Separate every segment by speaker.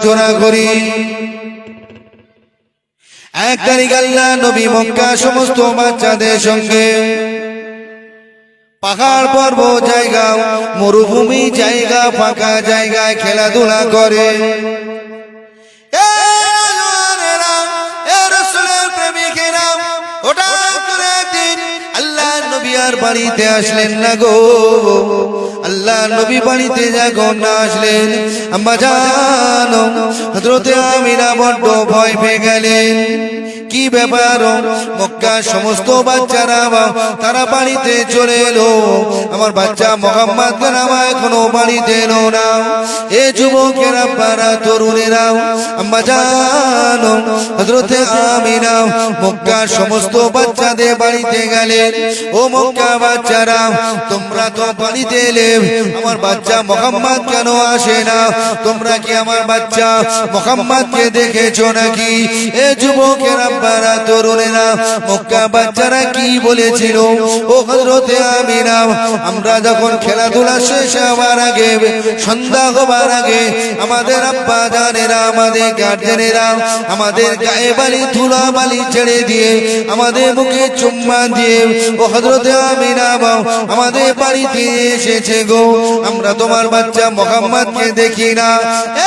Speaker 1: প্রার্থনা করি। 1 তারিখ আল্লাহ নবী মক্কা সমস্ত বাচ্চাদের সঙ্গে পাহাড় পর্বত জায়গা, মরুভূমি জায়গা, ফাঁকা জায়গায় খেলাধুলা করে। বাড়িতে আসলেন না গো, আল্লাহ নবী বাড়িতে যখন না আসলেন আম্মা জান হযরতে আমিনা বড্ড ভয় পেয়ে গেলেন। কি ব্যাপার? মক্কা সমস্ত বাচ্চারা তারা বাড়িতে চলে এলো, আমার বাচ্চা মুহাম্মদ কেন এখনো বাড়িতে এলো না? এ যুবকেরা, পাড়া তরুণেরা, আম্মা জান হযরতে আমিনা মক্কা সমস্ত বাচ্চাদের বাড়িতে গেলেন। ও মক্কা বাচ্চারা, তোমরা তো বাড়িতে এলে, আমার বাচ্চা মুহাম্মদ কেন আসে না? তোমরা কি আমার বাচ্চা মুহাম্মদকে দেখেছো নাকি? এ যুবকেরা, পাড়া তরুণেরা, মক্কা বাচ্চারা কি বলেছিল? ও হযরতে আমিনা, আমরা যখন খেলাধুলা শেষ হওয়ার আগে, সন্ধ্যা হবার আগে, আমাদের আব্বা জানেরা, আমাদের গার্জেনেরা আমাদের গায়ে বালি ধুলা বালি ছেড়ে দিয়ে, আমাদের মুখে চুম্মা দিয়ে, ও হযরতে আমিনা আমাদের বাড়িতে এসেছে গো, আমরা তোমার বাচ্চা মুহাম্মদকে দেখি না।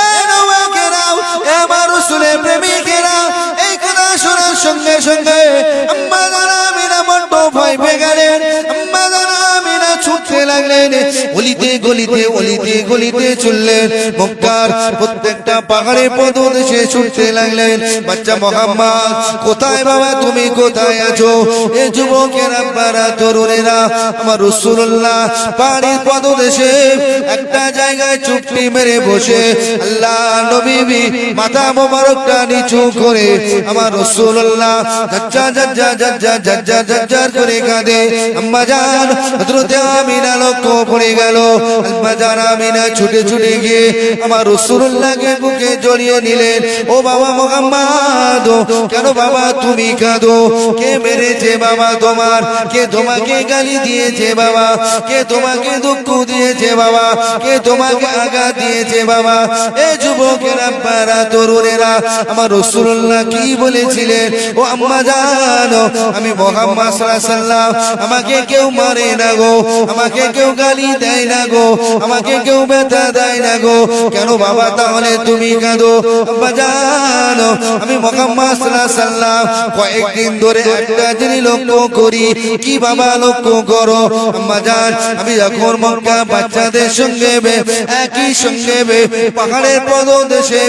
Speaker 1: এ নওয়াকেরা, এ আমার রাসূলের প্রেমিকেরা, এই কথা শোনার সঙ্গে সঙ্গে আম্মা জান আমিনা বড্ড ভয় পেয়ে গেলেন। আম্মা জান আমিনা ছুটতে লাগলেন, গলিতে গলিতে অলিতে গলিতে চললেন, মক্কার প্রত্যেকটা পাহাড়ে পদদেশে ছুটতে লাগলেন। বাচ্চা মুহাম্মদ কোথায় বাবা, তুমি কোথায় আছো? এ যুবকেরা, পাড়া তরুণেরা, আমার রাসূলুল্লাহ পাহাড়ের পদদেশে একটা জায়গায় চুপটি মেরে বসে আল্লাহ নবী মাথা মোবারকটা নিচু করে আমার রাসূলুল্লাহ জাজ্জার করে কাঁদে। আম্মা জান হযরতে আমিনা লক্ষ্য পড়ে গেল। আম্মা জান আমিনা ছুটে ছুটে গিয়ে আমার রাসূলুল্লাহকে বুকে জড়িয়ে নিলেন। ও বাবা মুহাম্মদ, কেন বাবা তুমি কাঁদো? কে মেরেছে বাবা তোমার? কে তোমাকে গালি দিয়েছে বাবা? কে তোমাকে দুঃখ দিয়েছে বাবা? কে তোমাকে আঘাত দিয়েছে বাবা? এ যুবকেরা, পাড়া তরুণেরা, আমার রাসূলুল্লাহ কি বলেছিলেন? ও আম্মা জান, আমি মুহাম্মদ সাল্লাল্লাহু আলাইহি ওয়াসাল্লাম, আমাকে কেউ মারে না গো, আমাকে কেউ গালি দেয় না গো, আমাকে কেউ ব্যথা দেয় না গো, কেন বাবা তাহলে তুমি কাঁদো? আম্মা জান, আমি মুহাম্মদ সাল্লাল্লাহু আলাইহি ওয়াসাল্লাম কয়েকদিন ধরে একটা জিনিস লক্ষ্য করি। কি বাবা লক্ষ্য করো? আম্মা জান, আমি যখন মক্কা বাচ্চাদের সঙ্গে একই সঙ্গে পাহাড়ের পদদেশে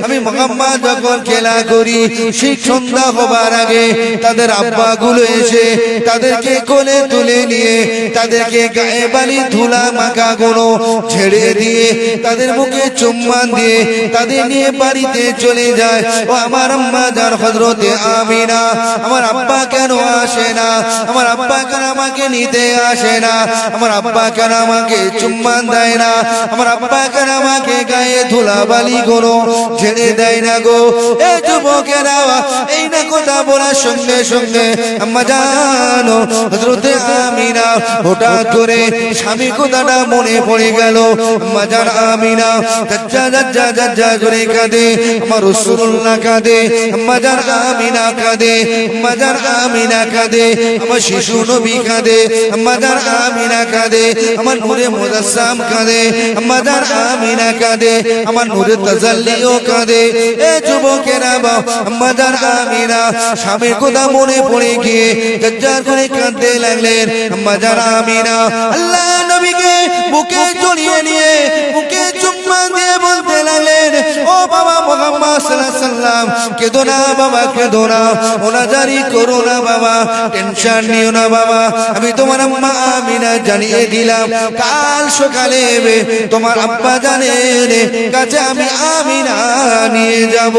Speaker 1: আমি মুহাম্মদ যখন খেলা করি, সেই সন্ধ্যা হবার আগে তাদের আব্বা গুলো এসে তাদেরকে কোলে তুলে নিয়ে তাদেরকে গায়ে বালি ধুলা মাখা গুলো ছেড়ে দিয়ে তাদের মুখে চুম্বন দিয়ে তাদের নিয়ে বাড়িতে চলে যায়। ও আমার আম্মা জান হযরতে আমিনা, আমার আব্বা কেন আসে না? আমার আব্বা কেন আমাকে নিতে আসে না? আমার আব্বা কেন আমাকে চুম্বন দেয় না? আমার আব্বা কেন আমাকে গায়ে ধুলা বালি গুলো ছেড়ে দেয় না গো? এ যুবকেরা, এই না কথা বলার সঙ্গে সঙ্গে আম্মা জান হযরতে আমিনা হঠাৎ করে স্বামী কথাটা মনে পড়ে গেল। আম্মা জান আমিনা জাজ্জা করে কাঁদে, আমার রাসূলুল্লাহ কাঁদে, আম্মা জান আমিনা কাঁদে, আম্মা জান আমিনা কাঁদে, আমার শিশু নবী কাঁদে, আম্মা জান আমিনা কাঁদে, আমার নূরে মুজাসসাম কাঁদে, আম্মা জান আমিনা কাঁদে, আমার নূরে তাজাল্লিও কাঁদে। এ যুবকেরা, আম্মা জান আমিনা স্বামীর কথা মনে পড়ে গিয়ে জাজ্জার করে কাঁদতে লাগলেন। আম্মা জান আমিনা আল্লাহ নবীকে বুকে জড়িয়ে নিয়ে বুকে চুম্মা দিয়ে বলতে লাগলেন, ও বাবা মুহাম্মদ সাল্লাল্লাহু আলাইহি ওয়াসাল্লাম, কেঁদো না বাবা, কেঁদো না, ওনাজারি করো না বাবা, টেনশন নিও না বাবা, আমি তোমার আম্মা আমিনা জানিয়ে দিলাম কাল সকালে তোমার আব্বা জানের কাছে আমি আমিনা নিয়ে যাব।